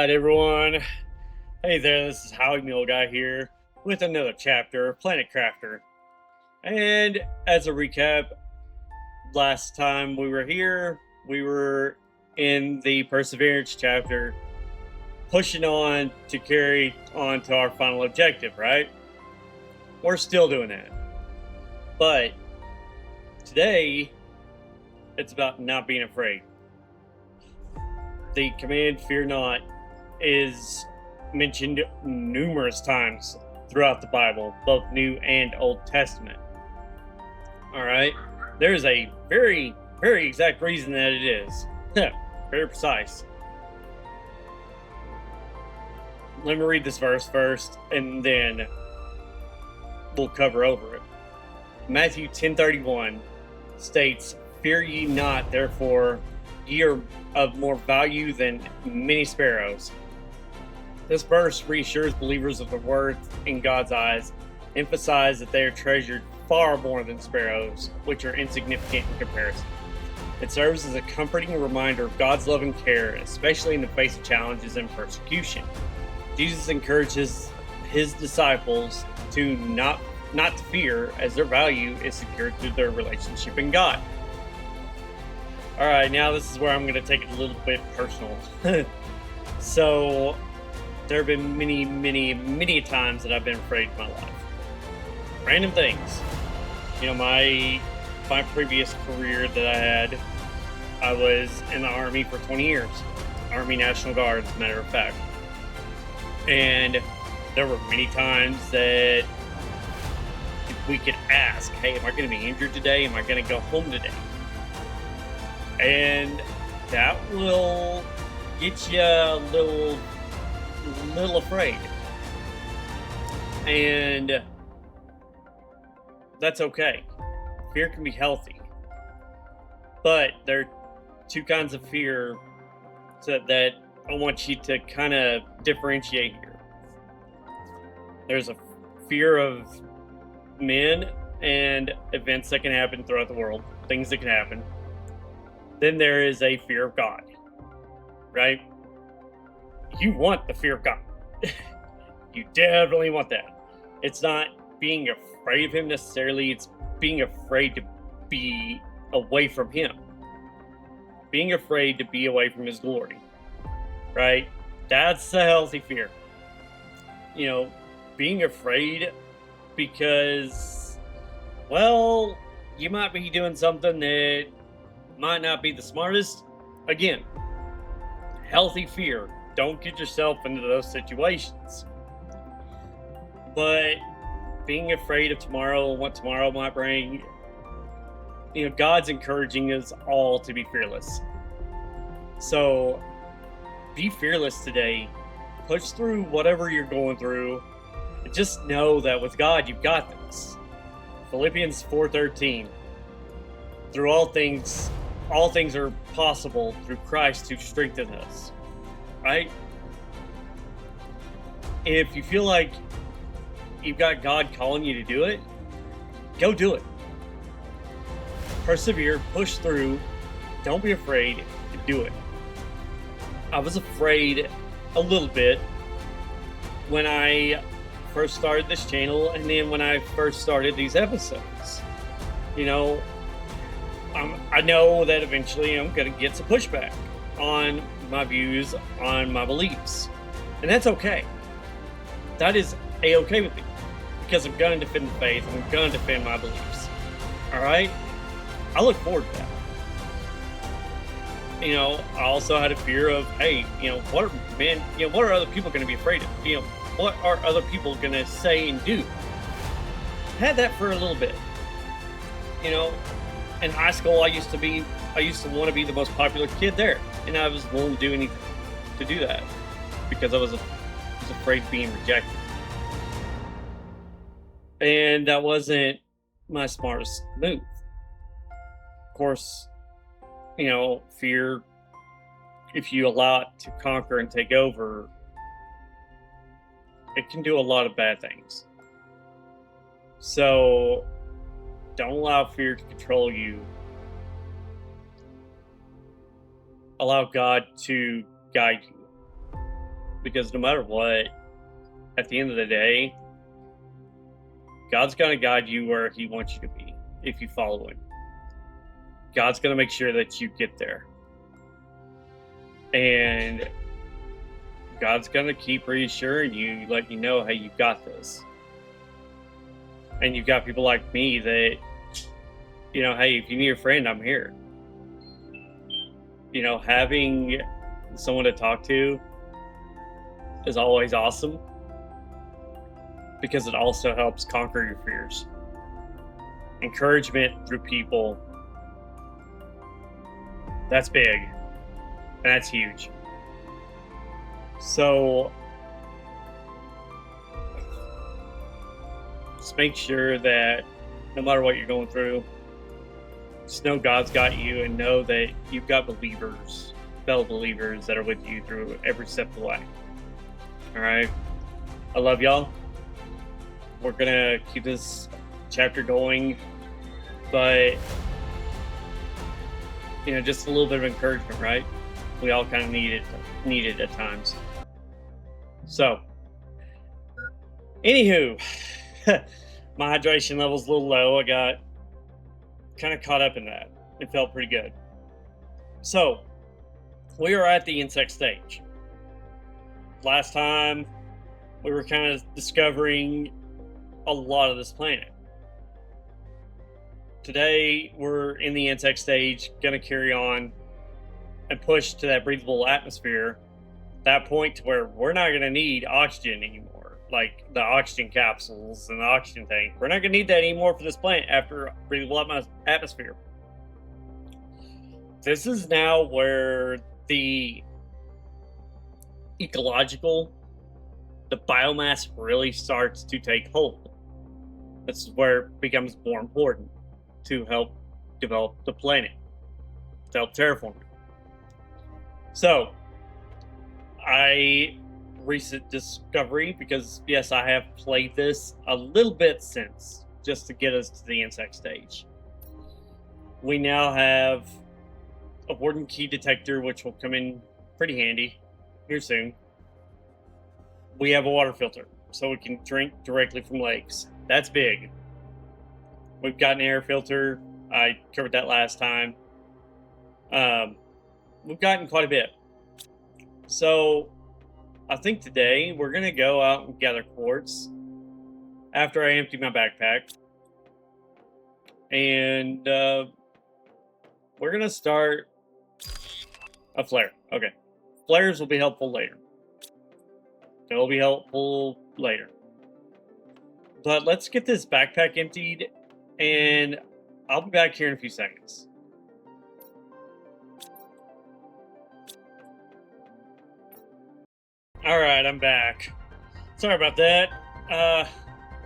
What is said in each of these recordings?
Alright, everyone. Hey there, this is Howie Mule Guy here with another chapter of Planet Crafter. And as a recap, last time we were here, we were in the Perseverance chapter, pushing on to carry on to our final objective, right? We're still doing that. But today, it's about not being afraid. The command "fear not" is mentioned numerous times throughout the Bible, both New and Old Testament. All right, there's a very, very exact reason that it is. Very precise. Let me read this verse first, and then we'll cover over it. Matthew 10:31 states, "Fear ye not, therefore, ye are of more value than many sparrows." This verse reassures believers of their worth in God's eyes, emphasize that they are treasured far more than sparrows, which are insignificant in comparison. It serves as a comforting reminder of God's love and care, especially in the face of challenges and persecution. Jesus encourages his disciples to not to fear, as their value is secured through their relationship in God. All right, now this is where I'm going to take it a little bit personal. So, there have been many times that I've been afraid in my life. Random things. You know, my previous career that I had, I was in the Army for 20 years. Army National Guard, as a matter of fact. And there were many times that we could ask, hey, am I going to be injured today? Am I going to go home today? And that will get you a little afraid. And that's okay. Fear can be healthy. But there are two kinds of fear that I want you to kind of differentiate here. There's a fear of men and events that can happen throughout the world, things that can happen. Then there is a fear of God, right? You want the fear of God. You definitely want that. It's not being afraid of him necessarily, it's being afraid to be away from him. Being afraid to be away from his glory, right? That's a healthy fear. You know, being afraid because, well, you might be doing something that might not be the smartest. Again, healthy fear. Don't get yourself into those situations. But being afraid of tomorrow and what tomorrow might bring, you know, God's encouraging us all to be fearless. So be fearless today. Push through whatever you're going through. And just know that with God, you've got this. Philippians 4:13. Through all things are possible through Christ who strengthens us. Right? If you feel like you've got God calling you to do it, go do it. Persevere, push through, don't be afraid to do it. I was afraid a little bit when I first started this channel, and then when I first started these episodes. You know, I know that eventually I'm going to get some pushback on my views, on my beliefs. And that's okay. That is a-okay with me. Because I'm going to defend the faith, and I'm going to defend my beliefs. Alright? I look forward to that. You know, I also had a fear of, hey, you know, what are other people going to be afraid of? You know, what are other people going to say and do? I had that for a little bit. You know, in high school, I used to want to be the most popular kid there, and I was willing to do anything to do that because I was afraid of being rejected, and that wasn't my smartest move. Of course, you know, fear, if you allow it to conquer and take over, it can do a lot of bad things. So don't allow fear to control you. Allow God to guide you. because no matter what, at the end of the day, God's going to guide you where He wants you to be if you follow Him. God's going to make sure that you get there. And God's going to keep reassuring you, letting you know, hey, you've got this. And you've got people like me that, you know, hey, if you need a friend, I'm here. You know, having someone to talk to is always awesome because it also helps conquer your fears. Encouragement through people, that's big and that's huge. So just make sure that no matter what you're going through, just know God's got you, and know that you've got believers, fellow believers that are with you through every step of the way. All right. I love y'all. We're going to keep this chapter going, but, you know, just a little bit of encouragement, right? We all kind of need it at times. So, anywho, my hydration level's a little low. I got kind of caught up in that. It felt pretty good. So, we are at the insect stage. Last time, we were kind of discovering a lot of this planet. Today, we're in the insect stage, going to carry on and push to that breathable atmosphere, that point to where we're not going to need oxygen anymore, like the oxygen capsules and the oxygen tank. We're not going to need that anymore for this planet after breathable atmosphere. This is now where the ecological, the biomass really starts to take hold. This is where it becomes more important to help develop the planet, to help terraform it. So, recent discovery, because yes, I have played this a little bit since, just to get us to the insect stage. We now have a warden key detector, which will come in pretty handy here soon. We have a water filter, so we can drink directly from lakes. That's big. We've got an air filter. I covered that last time. We've gotten quite a bit. So I think today we're going to go out and gather quartz after I empty my backpack. And we're going to start a flare. Okay. Flares will be helpful later. They'll be helpful later. But let's get this backpack emptied, and I'll be back here in a few seconds. All right, I'm back. Sorry about that.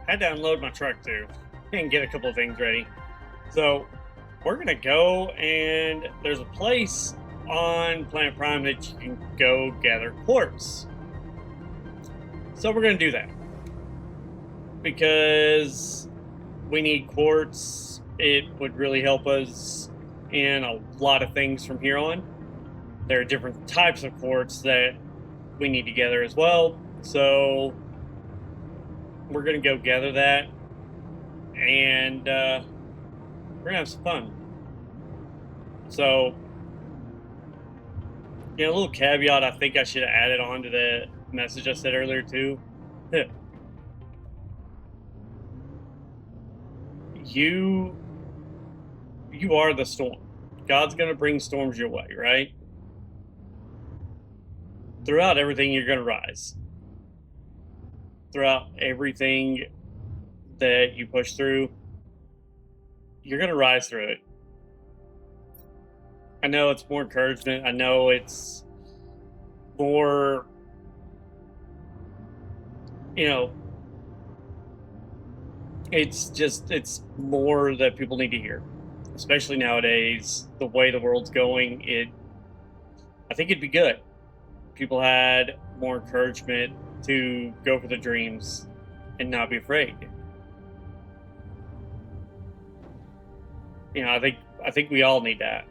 Had to unload my truck too and get a couple of things ready. So we're gonna go, and there's a place on Planet Prime that you can go gather quartz. So we're gonna do that because we need quartz. It would really help us in a lot of things from here on. There are different types of quartz that we need to gather as well. So we're going to go gather that, and we're going to have some fun. So, you know, a little caveat I think I should have added on to the message I said earlier too. You are the storm. God's going to bring storms your way, right? Throughout everything, you're going to rise. Throughout everything that you push through, you're going to rise through it. I know it's more encouragement. I know it's more, you know, it's more that people need to hear, especially nowadays, the way the world's going. I think it'd be good if people had more encouragement to go for the dreams and not be afraid. You know, I think we all need that.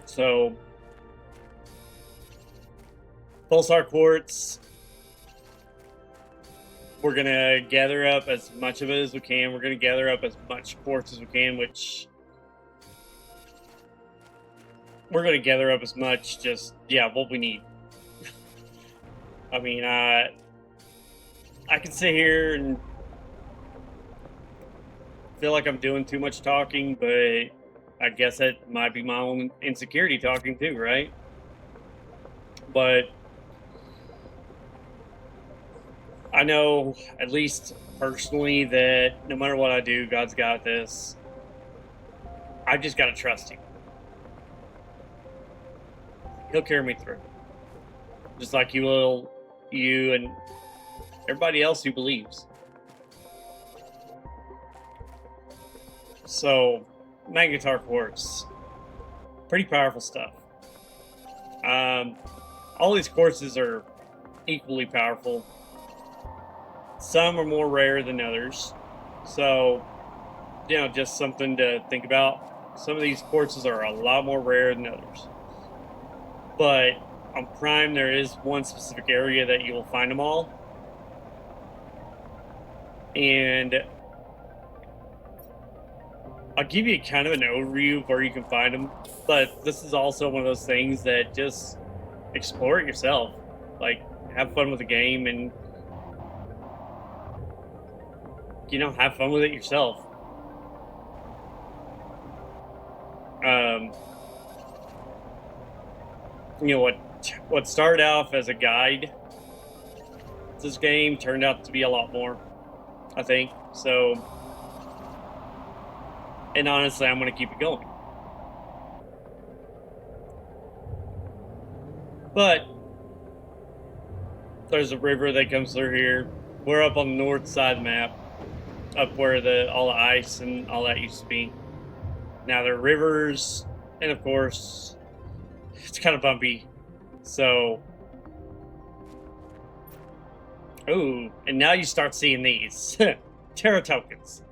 So Pulsar quartz. We're gonna gather up as much of it as we can. We're gonna gather up as much quartz as we can, which we're gonna gather up as much. Just yeah, what we need. I mean, I can sit here and feel like I'm doing too much talking, but I guess that might be my own insecurity talking too, right? But I know, at least personally, that no matter what I do, God's got this. I just got to trust Him. He'll carry me through. Just like you and everybody else who believes. So, Magnetar quartz, pretty powerful stuff. Um, all these quartzes are equally powerful. Some are more rare than others. So, just something to think about. Some of these quartzes are a lot more rare than others. But on Prime, there is one specific area that you will find them all. And I'll give you kind of an overview of where you can find them. But this is also one of those things that just explore it yourself. Like, have fun with the game and, have fun with it yourself. Um, what started off as a guide to this game turned out to be a lot more, I think. So, and honestly, I'm going to keep it going. But there's a river that comes through here. We're up on the north side of the map, up where all the ice and all that used to be. Now there are rivers, and of course, it's kind of bumpy. So, ooh, and now you start seeing these Terra tokens.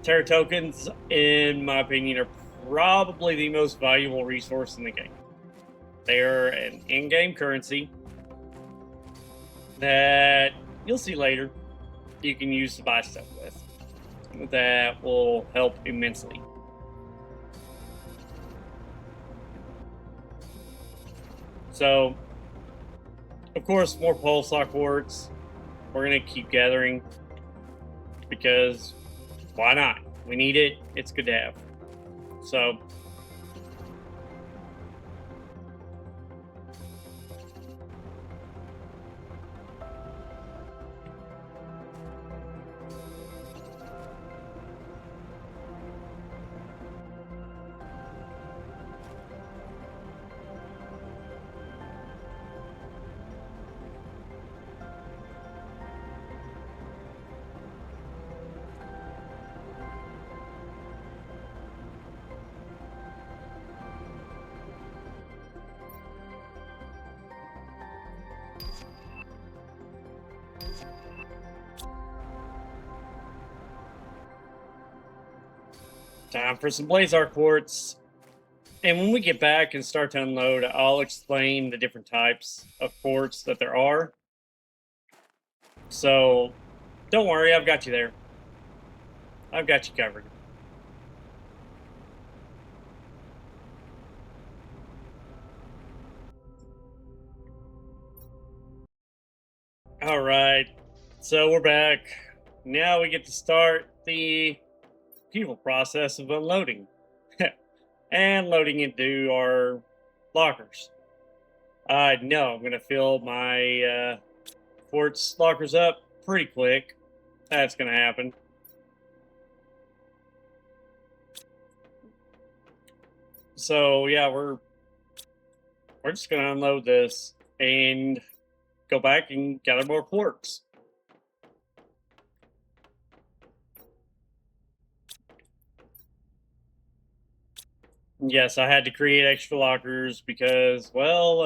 Terra tokens, in my opinion, are probably the most valuable resource in the game. They're an in-game currency that you'll see later you can use to buy stuff with. That will help immensely. So, of course, more pulsar quartz. We're going to keep gathering because why not? We need it. It's good to have. So, time for some Blazar quartz. And when we get back and start to unload, I'll explain the different types of quartz that there are. So don't worry, I've got you there. I've got you covered. All right, so we're back. Now we get to start the beautiful process of unloading and loading into our lockers. No, I'm going to fill my quartz lockers up pretty quick. That's going to happen. So yeah, we're just going to unload this and go back and gather more quartz. Yes, I had to create extra lockers because, well,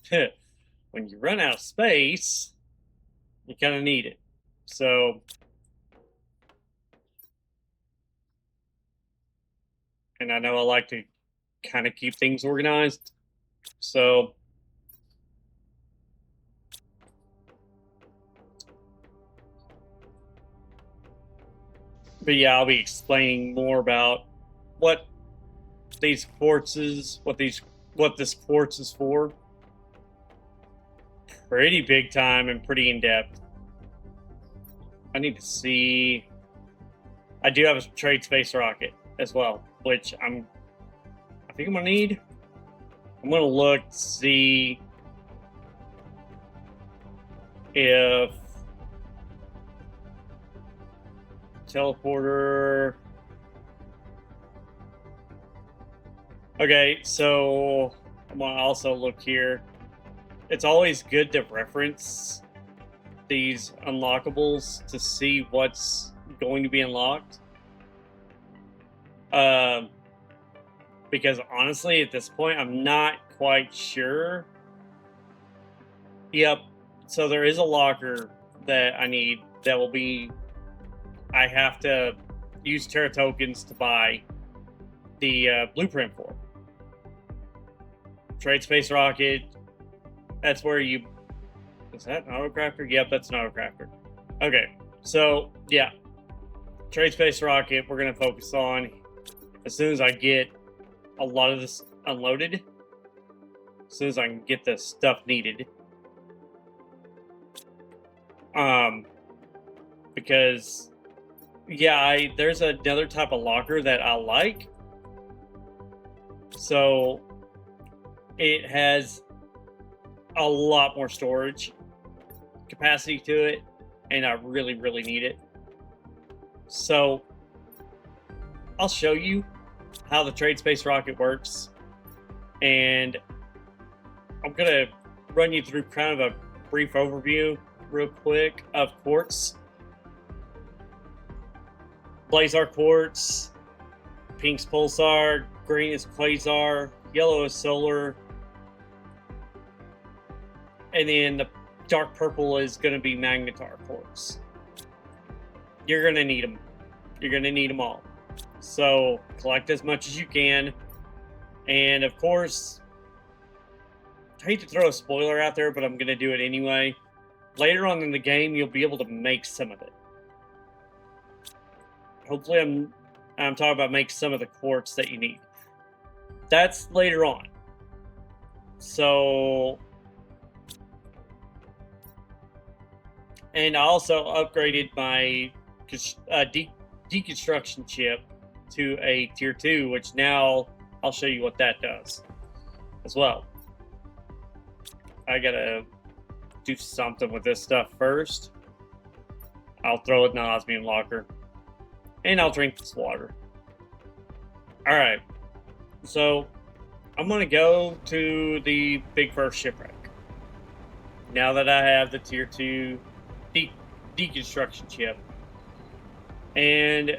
when you run out of space, you kind of need it. So, and I know I like to kind of keep things organized. So but yeah, I'll be explaining more about what these quartzes, what this quartz is for. Pretty big time and pretty in depth. I need to see. I do have a trade space rocket as well, which I think I'm gonna need. I'm gonna look to see if teleporter. Okay, so I'm gonna also look here. It's always good to reference these unlockables to see what's going to be unlocked. Um, because honestly, at this point, I'm not quite sure. Yep. So there is a locker that I need that will be. I have to use Terra tokens to buy the blueprint for. Trade space rocket. That's where you. Is that an autocrafter? Yep, that's an autocrafter. Okay, so yeah, trade space rocket. We're gonna focus on as soon as I get a lot of this unloaded. As soon as I can get the stuff needed. Because yeah, there's another type of locker that I like. So it has a lot more storage capacity to it, and I really, really need it. So I'll show you how the trade space rocket works, and I'm gonna run you through kind of a brief overview real quick of quartz. Blazar quartz, pink's pulsar, green is quasar, yellow is solar, and then the dark purple is going to be magnetar quartz. You're going to need them. You're going to need them all. So collect as much as you can. And of course, I hate to throw a spoiler out there, but I'm going to do it anyway. Later on in the game, you'll be able to make some of it. Hopefully, I'm talking about make some of the quartz that you need. That's later on. So, and I also upgraded my deconstruction chip to a tier 2, which now I'll show you what that does as well. I gotta do something with this stuff first. I'll throw it in the osmium locker. And I'll drink this water. Alright. So, I'm going to go to the big first shipwreck. Now that I have the tier 2 deconstruction chip. And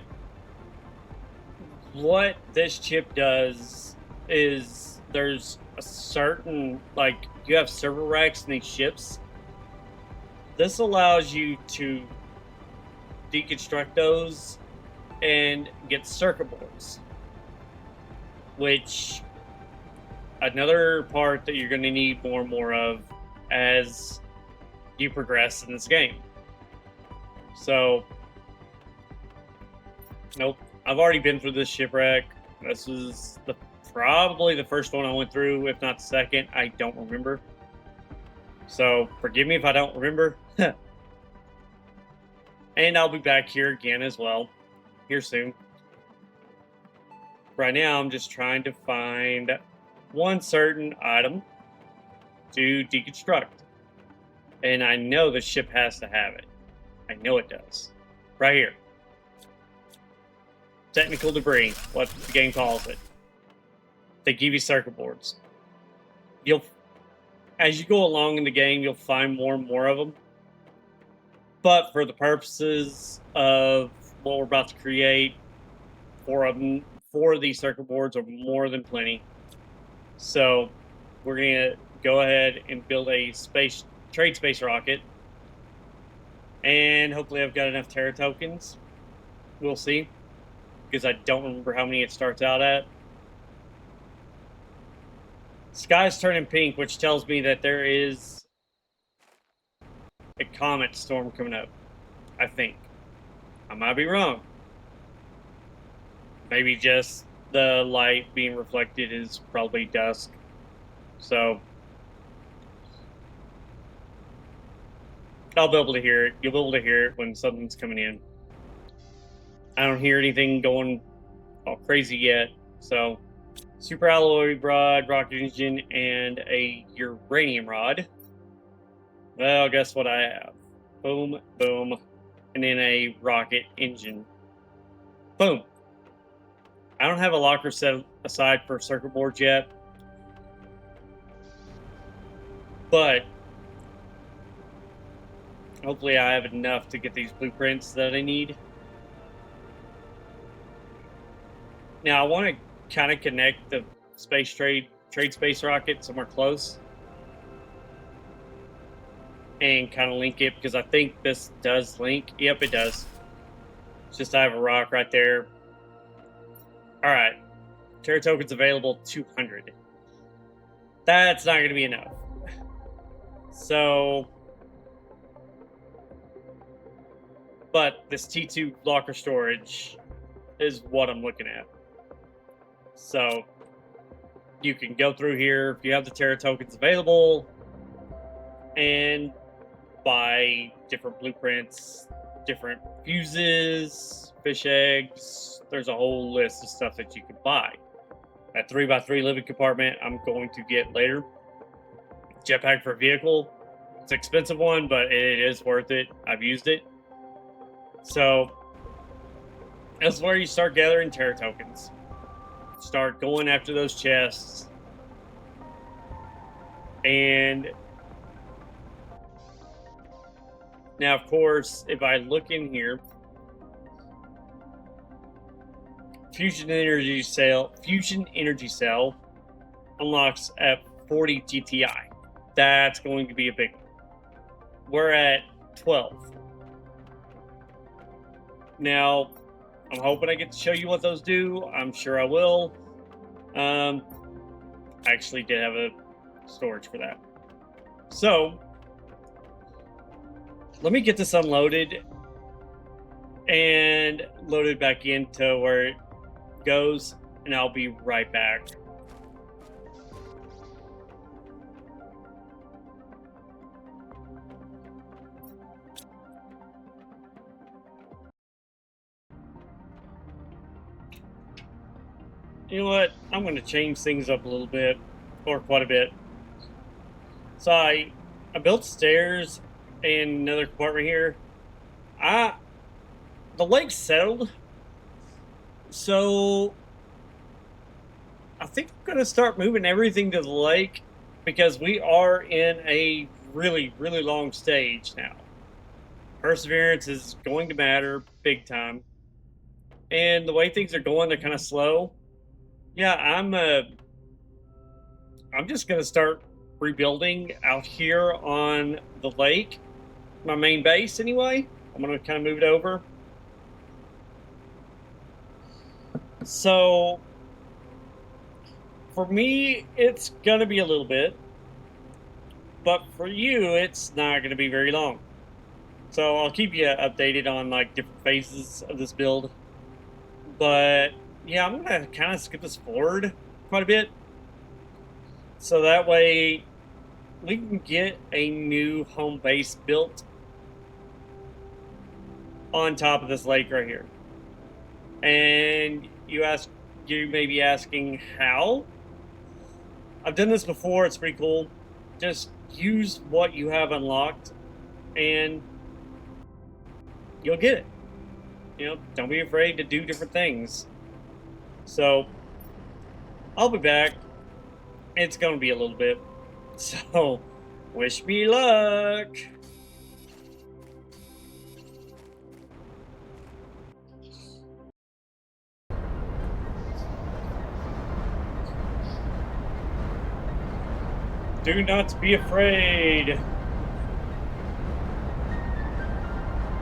what this chip does is there's a certain, like, you have server racks in these ships. This allows you to deconstruct those and get circuit boards, which another part that you're going to need more and more of as you progress in this game. So, nope, I've already been through this shipwreck. This was probably the first one I went through, if not the second. I don't remember. So forgive me if I don't remember. And I'll be back here again as well, here soon. Right now, I'm just trying to find one certain item to deconstruct. And I know the ship has to have it. I know it does. Right here. Technical debris, what the game calls it. They give you circuit boards. As you go along in the game, you'll find more and more of them. But for the purposes of what we're about to create, 4 of these circuit boards are more than plenty. So we're going to go ahead and build a trade space rocket. And hopefully I've got enough Terra tokens. We'll see. Because I don't remember how many it starts out at. Sky's turning pink, which tells me that there is a comet storm coming up. I think. I might be wrong. Maybe just the light being reflected is probably dusk. So I'll be able to hear it. You'll be able to hear it when something's coming in. I don't hear anything going all crazy yet. So super alloy rod, rocket engine, and a uranium rod. Well, guess what I have? Boom, boom, and then a rocket engine. Boom. I don't have a locker set aside for circuit boards yet, but hopefully I have enough to get these blueprints that I need. Now I want to kind of connect the space trade space rocket somewhere close and kind of link it, because I think this does link. Yep, it does. It's just I have a rock right there. All right, Terra tokens available 200. That's not going to be enough. So, but this T2 locker storage is what I'm looking at. So you can go through here if you have the Terra tokens available and buy different blueprints, different fuses, fish eggs. There's a whole list of stuff that you can buy. That 3x3 living compartment I'm going to get later. Jetpack for a vehicle. It's an expensive one, but it is worth it. I've used it. So that's where you start gathering Terra tokens. Start going after those chests. And now, of course, if I look in here, fusion energy cell unlocks at 40 GTI. That's going to be a big one. We're at 12. Now, I'm hoping I get to show you what those do. I'm sure I will. I actually did have a storage for that. So, let me get this unloaded and loaded back into where it goes, and I'll be right back. You know what? I'm going to change things up a little bit, or quite a bit. So I built stairs and another compartment here. The lake settled, so I think I'm going to start moving everything to the lake, because we are in a really, really long stage now. Perseverance is going to matter big time, and the way things are going, they're kind of slow. Yeah, I'm just gonna start rebuilding out here on the lake, my main base anyway. I'm gonna kind of move it over. So for me, it's gonna be a little bit, but for you, it's not gonna be very long. So I'll keep you updated on like different phases of this build. But yeah, I'm gonna kind of skip this forward quite a bit, so that way we can get a new home base built on top of this lake right here. And you may be asking how. I've done this before. It's pretty cool. Just use what you have unlocked, and you'll get it. You know, don't be afraid to do different things. So, I'll be back. It's going to be a little bit. So, wish me luck. Do not be afraid.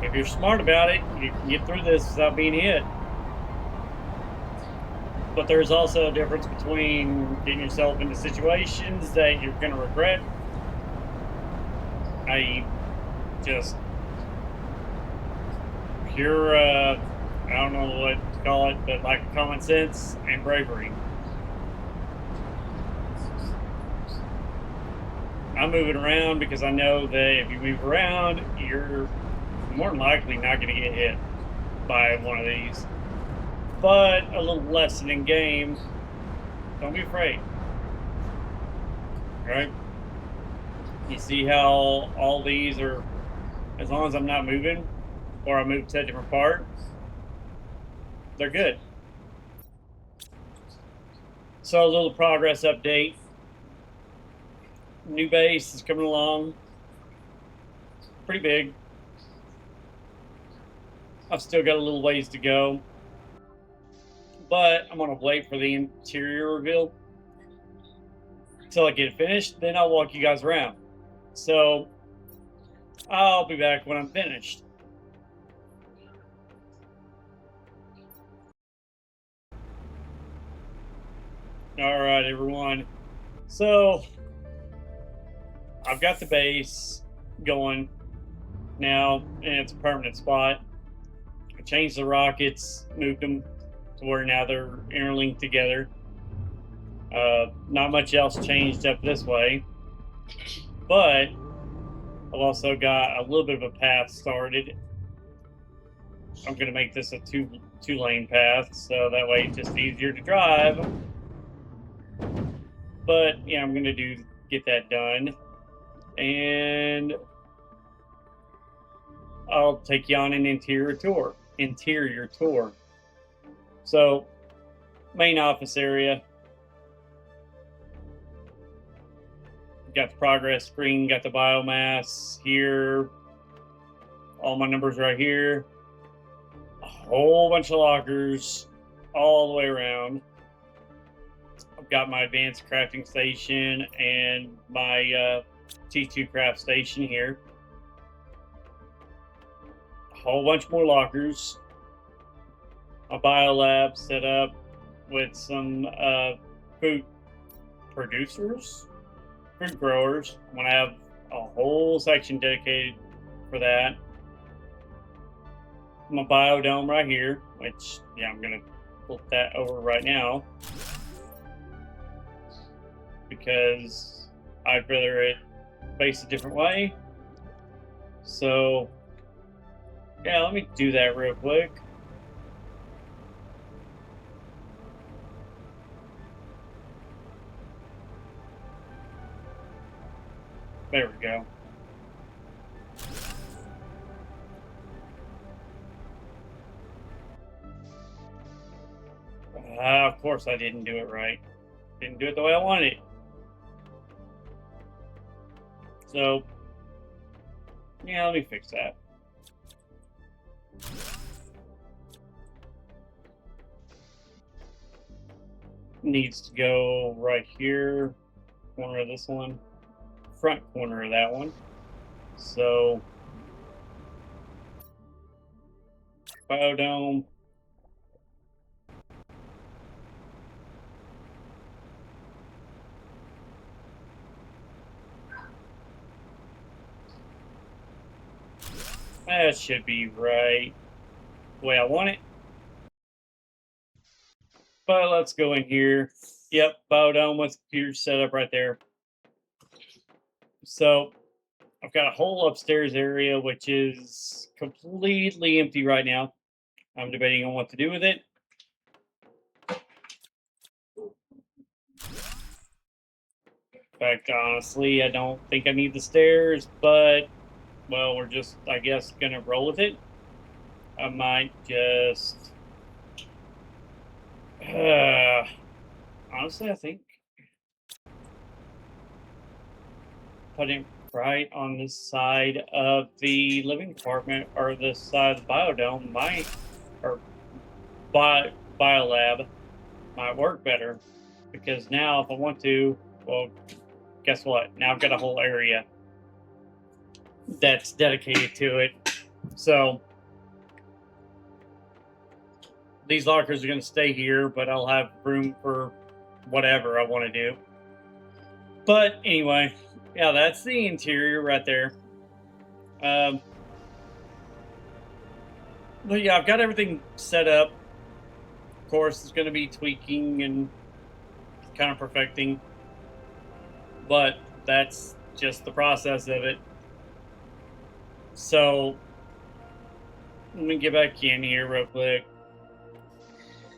If you're smart about it, you can get through this without being hit. But there's also a difference between getting yourself into situations that you're going to regret, i.e., just pure, I don't know what to call it, but like common sense and bravery. I'm moving around because I know that if you move around, you're more than likely not going to get hit by one of these. But a little lesson in game, don't be afraid. Right? You see how all these are, as long as I'm not moving or I move to a different part, they're good. So a little progress update. New base is coming along. Pretty big. I've still got a little ways to go. But I'm gonna wait for the interior reveal until I get it finished. Then I'll walk you guys around. So I'll be back when I'm finished. All right, everyone. So I've got the base going now, and it's a permanent spot. I changed the rockets, moved them to where now they're interlinked together. Not much else changed up this way, but I've also got a little bit of a path started. I'm going to make this a two lane path, so that way it's just easier to drive. But yeah, I'm going to get that done, and I'll take you on an interior tour. So, main office area. Got the progress screen, got the biomass here. All my numbers right here. A whole bunch of lockers all the way around. I've got my advanced crafting station and my T2 craft station here. A whole bunch more lockers. A biolab set up with some food producers, fruit growers. I'm gonna have a whole section dedicated for that. My biodome right here, which yeah, I'm gonna flip that over right now because I'd rather it face a different way. So yeah, let me do that real quick. There we go. Of course I didn't do it right. Didn't do it the way I wanted it. So, yeah, let me fix that. Needs to go right here, corner of this one, front corner of that one. So, biodome. That should be right the way I want it. But let's go in here. Yep, biodome with computer set up right there. So I've got a whole upstairs area which is completely empty right now. I'm debating on what to do with it. In fact, honestly, I don't think I need the stairs, but well, we're just, I guess, gonna roll with it. I might just honestly, I think putting right on this side of the living department or this side of the biodome might, or biolab might work better because now if I want to, well, guess what? Now I've got a whole area that's dedicated to it. So these lockers are going to stay here, but I'll have room for whatever I want to do. But anyway, yeah, that's the interior right there. Um, but yeah, I've got everything set up. Of course, it's going to be tweaking and kind of perfecting, but that's just the process of it. So let me get back in here real quick.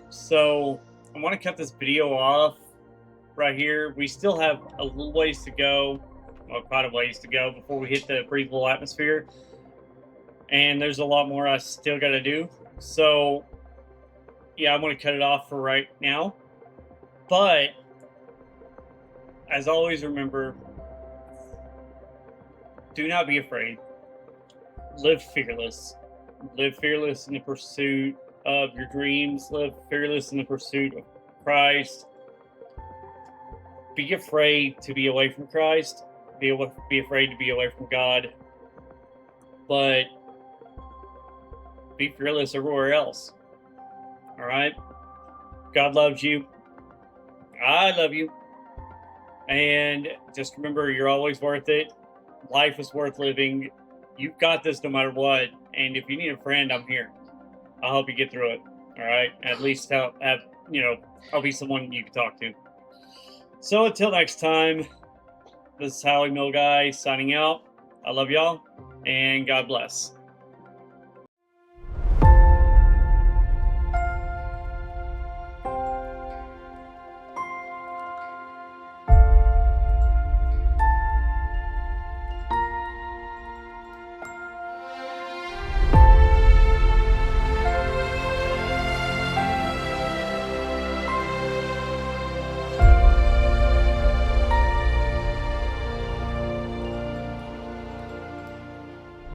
So I want to cut this video off right here. We still have a little ways to go, well, quite a ways to go before we hit the breathable atmosphere. And there's a lot more I still got to do. So yeah, I'm going to cut it off for right now. But as always, remember, do not be afraid. Live fearless. Live fearless in the pursuit of your dreams. Live fearless in the pursuit of Christ. Be afraid to be away from Christ. Be afraid to be away from God. But be fearless everywhere else. All right? God loves you. I love you. And just remember, you're always worth it. Life is worth living. You've got this no matter what. And if you need a friend, I'm here. I'll help you get through it. All right? At least I'll be someone you can talk to. So until next time, this is Howie Mill Guy signing out. I love y'all, and God bless.